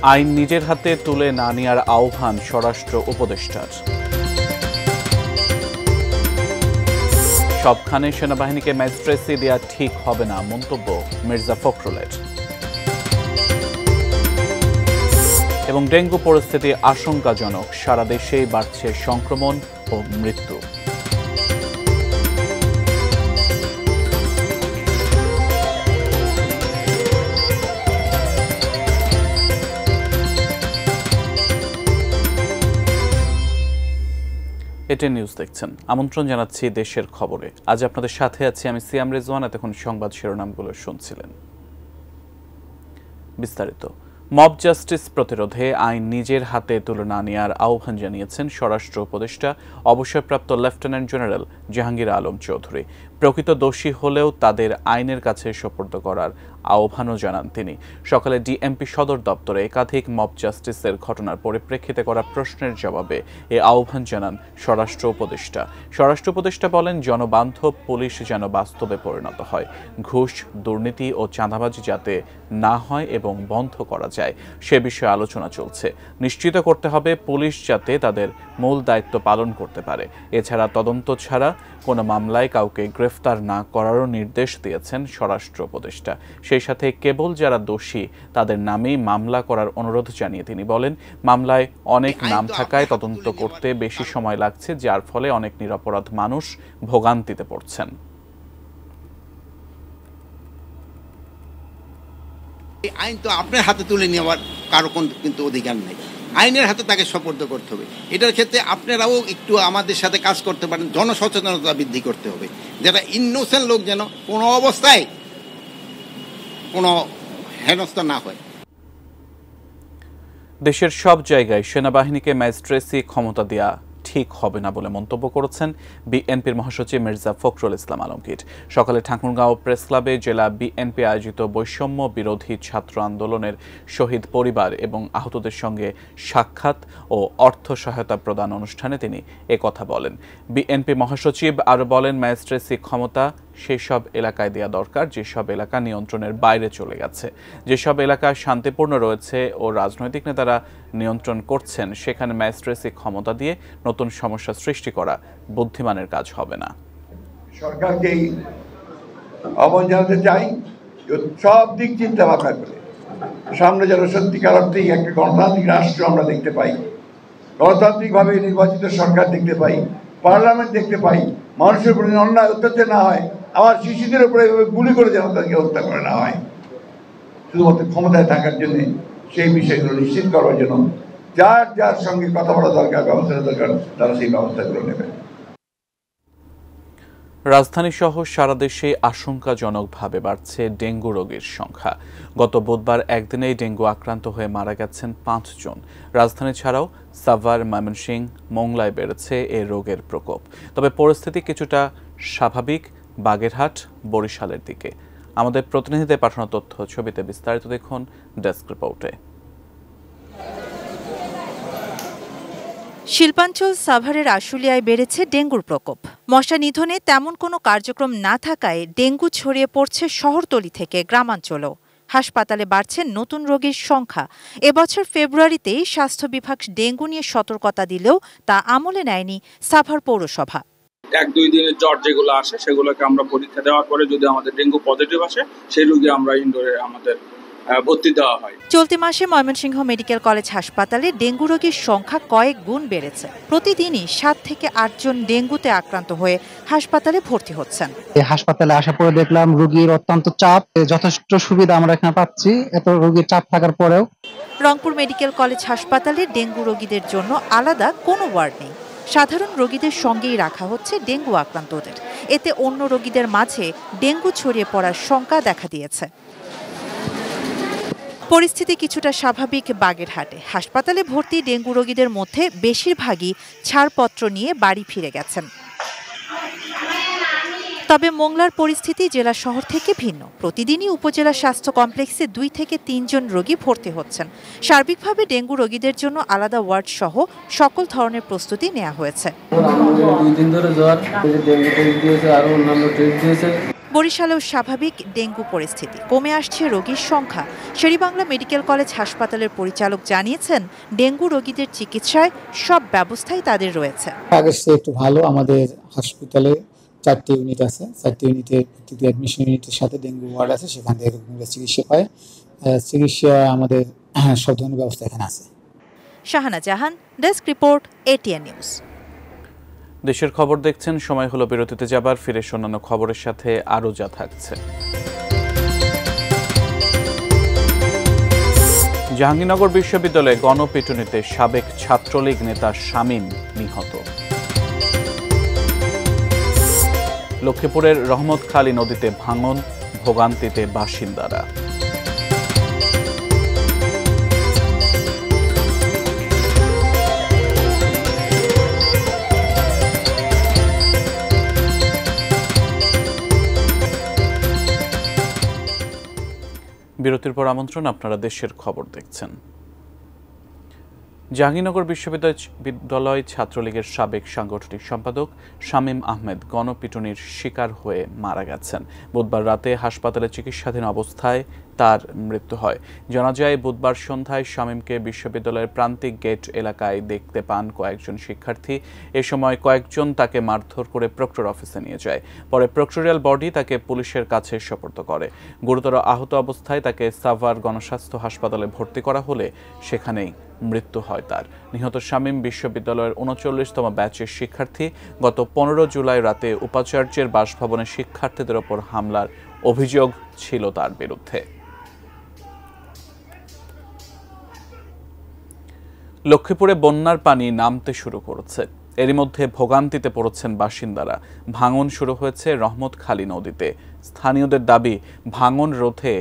আইন নিজের হাতে তুলে না নেওয়ার আহ্বান স্বরাষ্ট্র উপদেষ্টার। সবখানে সেনাবাহিনীকে ম্যাজিস্ট্রেসি দেওয়া ঠিক হবে না মন্তব্য মির্জা ফখরুলের। এবং ডেঙ্গু পরিস্থিতি আশঙ্কাজনক, সারা দেশেই বাড়ছে সংক্রমণ ও মৃত্যু। এটি নিউজ দেখছেন, আমন্ত্রণ জানাচ্ছি দেশের খবরে। আজ আপনাদের সাথে আছি আমি সিয়াম রেজওয়ান। এতক্ষণ সংবাদ শিরোনামগুলো শুনছিলেন, বিস্তারিত। মব জাস্টিস প্রতিরোধে আইন নিজের হাতে তুলে না নেওয়ার আহ্বান জানিয়েছেন স্বরাষ্ট্র উপদেষ্টা অবসরপ্রাপ্ত লেফটেন্যান্ট জেনারেল জাহাঙ্গীর আলম চৌধুরী। প্রকৃত দোষী হলেও তাদের আইনের কাছে সোপর্দ করার আহ্বানও জানান তিনি। সকালে ডিএমপি সদর দপ্তরে একাধিক মব জাস্টিসের ঘটনার পরিপ্রেক্ষিতে করা প্রশ্নের জবাবে এ আহ্বান জানান স্বরাষ্ট্র উপদেষ্টা। স্বরাষ্ট্র উপদেষ্টা বলেন, জনবান্ধব পুলিশ যেন বাস্তবে পরিণত হয়, ঘুষ, দুর্নীতি ও চাঁদাবাজি যাতে না হয় এবং বন্ধ করা যায় সে বিষয়ে আলোচনা চলছে। নিশ্চিত করতে হবে পুলিশ যাতে তাদের মূল দায়িত্ব পালন করতে পারে। এছাড়া তদন্ত ছাড়া কোনো মামলায় কাউকে গ্রেফতার না করারও নির্দেশ দিয়েছেন স্বরাষ্ট্র উপদেষ্টা। সেই সাথে কেবল যারা দোষী তাদের নামেই মামলা করার অনুরোধ জানিয়ে তিনি বলেন, মামলায় অনেক নাম থাকায় তদন্ত করতে বেশি সময় লাগছে, যার ফলে অনেক নিরপরাধ মানুষ ভোগান্তিতে পড়ছেন। আইন তো আপনার হাতে তুলে নেওয়ার কারো কিন্তু অধিকার নেই, আইনের হাতে তাকে সোপর্দ করতে হবে। এটার ক্ষেত্রে আপনারাও একটু আমাদের সাথে কাজ করতে পারেন, জনসচেতনতা বৃদ্ধি করতে হবে, যেটা ইনোসেন্ট লোক যেন কোনো অবস্থায় কোনো হেনস্থা না হয়। দেশের সব জায়গায় সেনাবাহিনীকে ম্যাজিস্ট্রেসি ক্ষমতা দেয়া ঠিক হবে না বলে মন্তব্য করেছেন বিএনপির মহাসচিব মির্জা ফখরুল ইসলাম আলমগীর। সকালে ঠাকুরগাঁও প্রেস ক্লাবে জেলা বিএনপি আয়োজিত বৈষম্য বিরোধী ছাত্র আন্দোলনের শহীদ পরিবার এবং আহতদের সঙ্গে সাক্ষাৎ ও অর্থ সহায়তা প্রদান অনুষ্ঠানে তিনি একথা বলেন। বিএনপি মহাসচিব আরও বলেন, ম্যাজিস্ট্রেসি ক্ষমতা সেই সব এলাকায় দেওয়া দরকার যেসব এলাকা নিয়ন্ত্রণের বাইরে চলে গেছে। যেসব এলাকা শান্তিপূর্ণ রয়েছে ও রাজনৈতিক নেতারা নিয়ন্ত্রণ করছেন সেখানে ম্যাজিস্ট্রেসি ক্ষমতা দিয়ে নতুন সমস্যা সৃষ্টি করা বুদ্ধিমানের কাজ হবে না। সরকারকেই আহ্বান জানাতে চাই, সব দিক চিন্তা ভাবনা করে সামনে যেন সত্যিকার অর্থেই একটা গণতান্ত্রিক রাষ্ট্র আমরা দেখতে পাই, গণতান্ত্রিকভাবে নির্বাচিত সরকার দেখতে পাই, পার্লামেন্ট দেখতে পাই, মানুষের উপরে অন্যায় অত্যাচার না হয়, আমার শিশুদের উপরে গুলি করে যেন তাদেরকে হত্যা করে না হয়। শুধুমাত্র ক্ষমতায় থাকার জন্য সেই বিষয়গুলো নিশ্চিত করার জন্য যার যার সঙ্গে কথা বলা দরকার, ব্যবস্থা দরকার, তারা সেই ব্যবস্থাগুলো নেবে। রাজধানী সহ সারা দেশে আশঙ্কাজনকভাবে বাড়ছে ডেঙ্গু রোগীর সংখ্যা। গত বুধবার একদিনেই ডেঙ্গু আক্রান্ত হয়ে মারা গেছেন 5 জন। রাজধানী ছাড়াও সাভার, ময়মনসিংহ, মোংলায় বেড়েছে এ রোগের প্রকোপ। তবে পরিস্থিতি কিছুটা স্বাভাবিক বাগেরহাট, বরিশালের দিকে। আমাদের প্রতিনিধিদের পাঠানো তথ্য ছবিতে বিস্তারিত দেখুন ডেস্ক রিপোর্টে। শিল্পাঞ্চল সাভারের আশুলিয়ায় বেড়েছে ডেঙ্গুর প্রকোপ। মশা নিধনে তেমন কোনো কার্যক্রম না থাকায় ডেঙ্গু ছড়িয়ে পড়ছে শহরতলি থেকে গ্রামাঞ্চলেও। হাসপাতালে বাড়ছে নতুন রোগীর সংখ্যা। এবছর ফেব্রুয়ারিতেই স্বাস্থ্য বিভাগ ডেঙ্গু নিয়ে সতর্কতা দিলেও তা আমলে নেয়নি সাভার পৌরসভা। 1-2 দিনের জ্বর যেগুলো আসে সেগুলোকে আমরা পরীক্ষা দেওয়ার পরে যদি আমাদের ডেঙ্গু পজিটিভ আসে সেই রোগী আমরা ইনডোরে আমাদের ভর্তি দেওয়া হয়। চলতি মাসে ময়মনসিংহ মেডিকেল কলেজ হাসপাতালে ডেঙ্গু রোগীর সংখ্যা কয়েক গুণ বেড়েছে। প্রতিদিনই 7 থেকে 8 জন ডেঙ্গুতে আক্রান্ত হয়ে হাসপাতালে ভর্তি হচ্ছেন। হাসপাতালে আসার পরে দেখলাম রোগীর অত্যন্ত চাপ, যথেষ্ট সুবিধা আমরা এখানে পাচ্ছি এত রোগীর চাপ থাকার পরেও। রংপুর মেডিকেল কলেজ হাসপাতালে ডেঙ্গু রোগীদের জন্য আলাদা কোনো ওয়ার্ড নেই। সাধারণ রোগীদের সঙ্গেই রাখা হচ্ছে ডেঙ্গু আক্রান্তদের। এতে অন্য রোগীদের মাঝে ডেঙ্গু ছড়িয়ে পড়ার শঙ্কা দেখা দিয়েছে। পরিস্থিতি কিছুটা স্বাভাবিক বাগেরহাটে। হাসপাতালে ভর্তি ডেঙ্গু রোগীদের মধ্যে বেশিরভাগই ছাড়পত্র নিয়ে বাড়ি ফিরে গেছেন। তবে মোংলার পরিস্থিতি জেলা শহর থেকে ভিন্ন। প্রতিদিনই উপজেলা স্বাস্থ্য কমপ্লেক্সে 2 থেকে 3 জন রোগী ভর্তি হচ্ছেন। সার্বিকভাবে ডেঙ্গু রোগীদের জন্য আলাদা ওয়ার্ড সহ সকল ধরনের প্রস্তুতি নেওয়া হয়েছে। বরিশালেও স্বাভাবিক ডেঙ্গু পরিস্থিতি, কমে আসছে রোগীর সংখ্যা। শেরেবাংলা মেডিকেল কলেজ হাসপাতালের পরিচালক জানিয়েছেন, ডেঙ্গু রোগীদের চিকিৎসায় সব ব্যবস্থাই তাদের রয়েছে। আগের চেয়ে একটু ভালো। আমাদের হাসপাতালে 4টি ইউনিট আছে, 4টি ইউনিটের প্রতিটি অ্যাডমিশন ইউনিটের সাথে ডেঙ্গু ওয়ার্ড আছে, সেখান থেকে রোগীরা চিকিৎসা পায়। চিকিৎসা আমাদের সব ধরনের ব্যবস্থা এখানে আছে। শাহানা জাহান, ডেস্ক রিপোর্ট, এটিএন নিউজ। দেশের খবর দেখছেন, সময় হলো বিরতিতে যাবার। ফিরে অন্যান্য খবরের সাথে আরও যা থাকছে। জাহাঙ্গীরনগর বিশ্ববিদ্যালয়ে গণপিটুনিতে সাবেক ছাত্রলীগ নেতা শামীম নিহত। লক্ষ্মীপুরের রহমতখালী নদীতে ভাঙন, ভোগান্তিতে বাসিন্দারা। বিরতির পর আমন্ত্রণ, আপনারা দেশের খবর দেখছেন। জাহাঙ্গীরনগর বিশ্ববিদ্যালয় ছাত্রলীগের সাবেক সাংগঠনিক সম্পাদক শামীম আহমেদ গণপিটুনির শিকার হয়ে মারা গেছেন। বুধবার রাতে হাসপাতালে চিকিৎসাধীন অবস্থায় তার মৃত্যু হয়। জানা যায়, বুধবার সন্ধ্যায় শামীমকে বিশ্ববিদ্যালয়ের প্রান্তিক গেট এলাকায় দেখতে পান কয়েকজন শিক্ষার্থী। এ সময় কয়েকজন তাকে মারধর করে প্রক্টর অফিসে নিয়ে যায়। পরে প্রক্টোরিয়াল বডি তাকে পুলিশের কাছে সোপর্দ করে। গুরুতর আহত অবস্থায় তাকে সাভার গণস্বাস্থ্য হাসপাতালে ভর্তি করা হলে সেখানেই মৃত্যু হয় তার। নিহত শামীম বিশ্ববিদ্যালয়ের ৩৯তম ব্যাচের শিক্ষার্থী। গত ১৫ জুলাই রাতে উপাচার্যের বাসভবনে শিক্ষার্থীদের ওপর হামলার অভিযোগ ছিল তার বিরুদ্ধে। লক্ষ্মীপুরে বন্যার পানি নামতে শুরু করেছে। এরই মধ্যে ভোগান্তিতে পড়েছেন বাসিন্দারা। ভাঙন শুরু হয়েছে রহমতখালী নদীতে। স্থানীয়দের দাবি, ভাঙন রোধে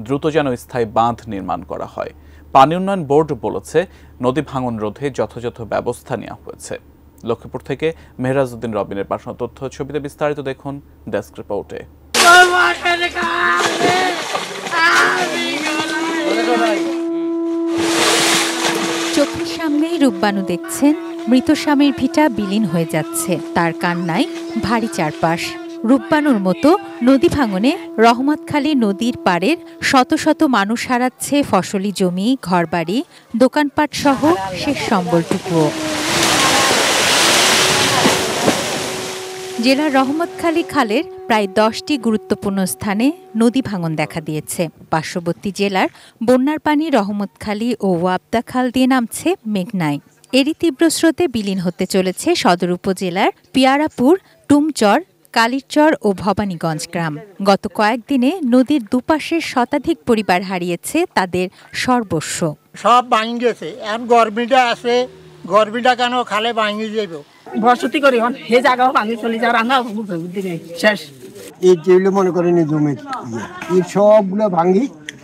দ্রুত যেন স্থায়ী বাঁধ নির্মাণ করা হয়। পানি উন্নয়ন বোর্ড বলেছে, নদী ভাঙন রোধে যথাযথ ব্যবস্থা নেওয়া হয়েছে। লক্ষ্মীপুর থেকে মেহরাজউদ্দিন রবিনের পাঠানো তথ্য ছবিতে বিস্তারিত দেখুন ডেস্ক রিপোর্টে। চোখের সামনেই রূপবানু দেখছেন, মৃত স্বামীর ভিটা বিলীন হয়ে যাচ্ছে। তার কান্নায় ভারী চারপাশ। রূপবানুর মতো নদী ভাঙনে রহমতখালী নদীর পাড়ের শত শত মানুষ হারাচ্ছে ফসলি জমি, ঘরবাড়ি, দোকানপাট সহ শেষ সম্বলটুকুও। জেলার রহমতখালী খালের প্রায় 10টি গুরুত্বপূর্ণ স্থানে নদী ভাঙন দেখা দিয়েছে। পার্শ্ববর্তী জেলার বন্যার পানি রহমতখালী ও ওয়াবদা খাল দিয়ে নামছে মেঘনায়। এরই তীব্র স্রোতে বিলীন হতে চলেছে সদর উপজেলার পিয়ারাপুর, টুমচর, কালীরচর ও ভবানীগঞ্জ গ্রাম। গত কয়েকদিনে নদীর দুপাশের শতাধিক পরিবার হারিয়েছে তাদের সর্বস্ব। সব ভাঙি গেছে, এখন গরমিটা আছে, গরমিটা কেন খালে ভাঙি যাইব। বসতি করি হে জায়গাও ভাঙি চলে যা রান্না শেষ। এই যেগুলো মনে করেন জমির এই সবগুলো ভাঙি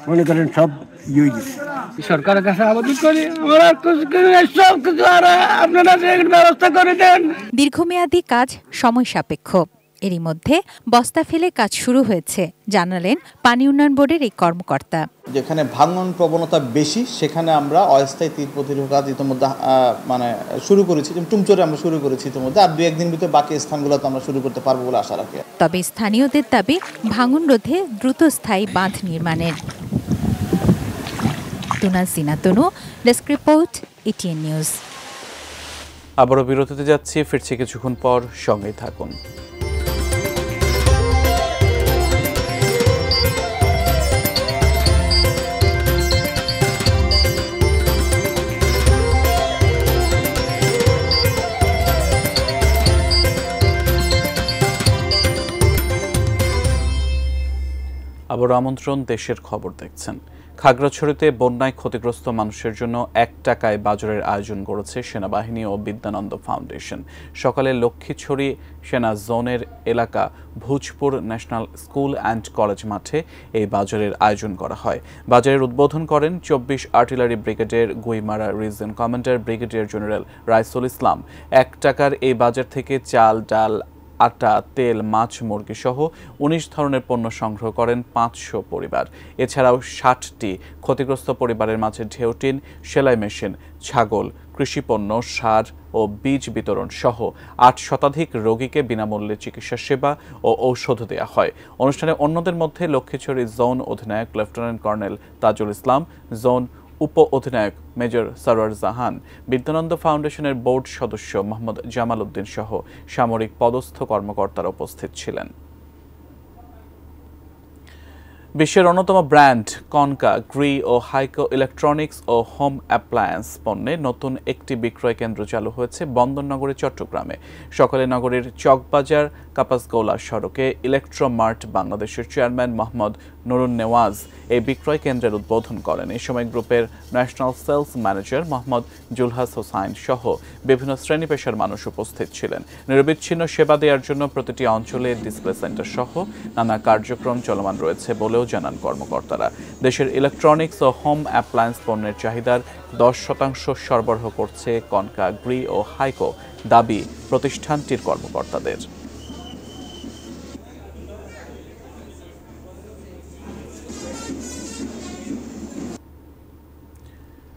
মনে করেন সব ইয়ে গেছে। সরকারের কাছে আবেদন করি, সব কিছু আপনারা ব্যবস্থা করে দেন। দীর্ঘমেয়াদী কাজ সময় সাপেক্ষ। এরই মধ্যে বস্তা ফেলে কাজ শুরু হয়েছে, জানালেন পানি উন্নয়ন বোর্ডের এই কর্মকর্তা। যেখানে ভাঙন প্রবণতা বেশি সেখানে আমরা অস্থায়ী তীর প্রতিরোধ কাজ ইতিমধ্যে শুরু করেছি। টুমচরে আমরা শুরু করেছি ইতিমধ্যে, আর 2-1 দিন ভিতরে বাকি স্থানগুলোতে আমরা শুরু করতে পারবো বলে আশা রাখি। তবে স্থানীয়দের দাবি, ভাঙন রোধে দ্রুত স্থায়ী বাঁধ নির্মাণের। তুনাজিনা তনু, ডেস্ক রিপোর্ট, এটিএন নিউজ। আবারও বিরতিতে যাচ্ছি, ফিরছি কিছুক্ষণ পর, সঙ্গেই থাকুন। আবারও আমন্ত্রণ, দেশের খবর দেখছেন। খাগড়াছড়িতে বন্যায় ক্ষতিগ্রস্ত মানুষের জন্য 1 টাকায় বাজারের আয়োজন করেছে সেনাবাহিনী ও বিদ্যানন্দ ফাউন্ডেশন। সকালে লক্ষ্মীছড়ি সেনা জোনের এলাকা Bhujpur national school and college মাঠে এই বাজারের আয়োজন করা হয়। বাজারের উদ্বোধন করেন 24 আর্টিলারি ব্রিগেডের Guimara region commander brigadier general Raisul Islam. 1 টাকার এই বাজার থেকে চাল, ডাল, আটা, তেল, মাছ, মুরগি সহ ১৯ ধরনের পণ্য সংগ্রহ করেন ৫০০ পরিবার। এছাড়াও ৬০টি ক্ষতিগ্রস্ত পরিবারের মাঝে ঢেউটিন, সেলাই মেশিন, ছাগল, কৃষিপণ্য, সার ও বীজ বিতরণ সহ ৮ শতাধিক রোগীকে বিনামূল্যে চিকিৎসা সেবা ও ঔষধ দেওয়া হয়। অনুষ্ঠানে অন্যদের মধ্যে লক্ষ্মীছড়ি জোন অধিনায়ক lieutenant colonel Tajul Islam, zone উপ অধিনায়ক মেজর সরওয়ার জাহান, বিদ্যানন্দ ফাউন্ডেশনের বোর্ড সদস্য মোহাম্মদ জামাল উদ্দিন সহ সামরিক পদস্থ কর্মকর্তারা উপস্থিত ছিলেন। বিশ্বের অন্যতম ব্র্যান্ড কনকা, গ্রি ও হাইকো ইলেকট্রনিক্স ও হোম অ্যাপ্লায়েন্স পণ্যে নতুন একটি বিক্রয় কেন্দ্র চালু হয়েছে বন্দরনগরী চট্টগ্রামে। সকালে নগরীর চকবাজার কাপাসগৌলা সড়কে ইলেকট্রোমার্ট বাংলাদেশের চেয়ারম্যান মোহাম্মদ নুরুন নেওয়াজ এই বিক্রয় কেন্দ্রের উদ্বোধন করেন। এই সময় গ্রুপের national sales manager Mohammad Julhas Hossain সহ বিভিন্ন শ্রেণী পেশার মানুষ উপস্থিত ছিলেন। নিরবিচ্ছিন্ন সেবা দেওয়ার জন্য প্রতিটি অঞ্চলে ডিসপ্লে সেন্টার সহ নানা কার্যক্রম চলমান রয়েছে বলেও জানান কর্মকর্তারা। দেশের ইলেকট্রনিক্স ও হোম অ্যাপ্লায়েন্স পণ্যের চাহিদার 10% সরবরাহ করছে কনকা, গ্রি ও হাইকো, দাবি প্রতিষ্ঠানটির কর্মকর্তাদের।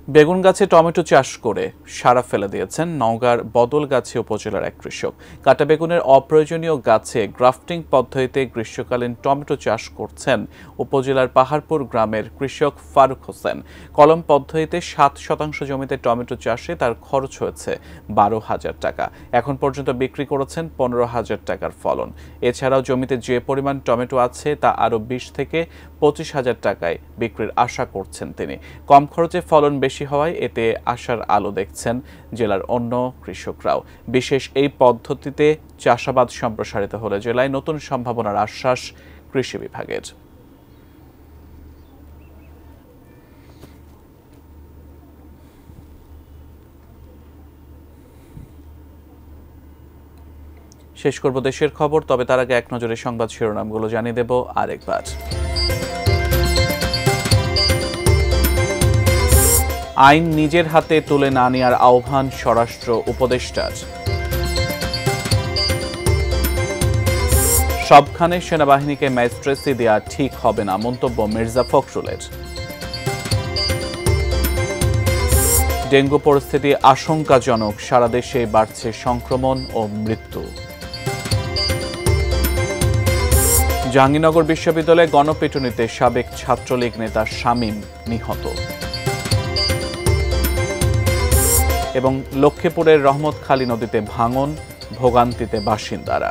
বেগুন গাছে টমেটো চাষ করে সারা ফেলে দিয়েছেন নওগাঁর বদলগাছি উপজেলার এক কৃষক। কাটা বেগুনের অপ্রয়োজনীয় গাছে গ্রাফটিং পদ্ধতিতে গ্রীষ্মকালীন টমেটো চাষ করছেন উপজেলার পাহাড়পুর গ্রামের কৃষক ফারুক হোসেন। কলম পদ্ধতিতে 7% জমিতে টমেটো চাষে তার খরচ হয়েছে 12,000 টাকা। এখন পর্যন্ত বিক্রি করেছেন 15,000 টাকার ফলন। এছাড়াও জমিতে যে পরিমাণ টমেটো আছে তা আরও 20 থেকে 25,000 টাকায় বিক্রির আশা করছেন তিনি। কম খরচে ফলন বেশি হওয়ায় এতে আশার আলো দেখছেন জেলার অন্য কৃষকরাও। বিশেষ এই পদ্ধতিতে চাষাবাদ সম্প্রসারিত হলে জেলায় নতুন সম্ভাবনার আশ্বাস কৃষি বিভাগের। শেষ করব দেশের খবর, তবে তার আগে এক নজরে সংবাদ শিরোনামগুলো জানিয়ে দেব আরেকবার। আইন নিজের হাতে তুলে না নেওয়ার আহ্বান স্বরাষ্ট্র উপদেষ্টার। সবখানে সেনাবাহিনীকে ম্যাজিস্ট্রেসি দেওয়া ঠিক হবে না, মন্তব্য মির্জা ফখরুলের। ডেঙ্গু পরিস্থিতি আশঙ্কাজনক, সারা দেশে বাড়ছে সংক্রমণ ও মৃত্যু। জাহাঙ্গীরনগর বিশ্ববিদ্যালয়ে গণপিটুনিতে সাবেক ছাত্রলীগ নেতা শামীম নিহত। এবং লক্ষ্মীপুরের রহমতখালী নদীতে ভাঙন, ভোগান্তিতে বাসিন্দারা।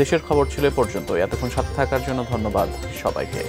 দেশের খবর ছিল এ পর্যন্ত। এতক্ষণ সাথে থাকার জন্য ধন্যবাদ সবাইকে।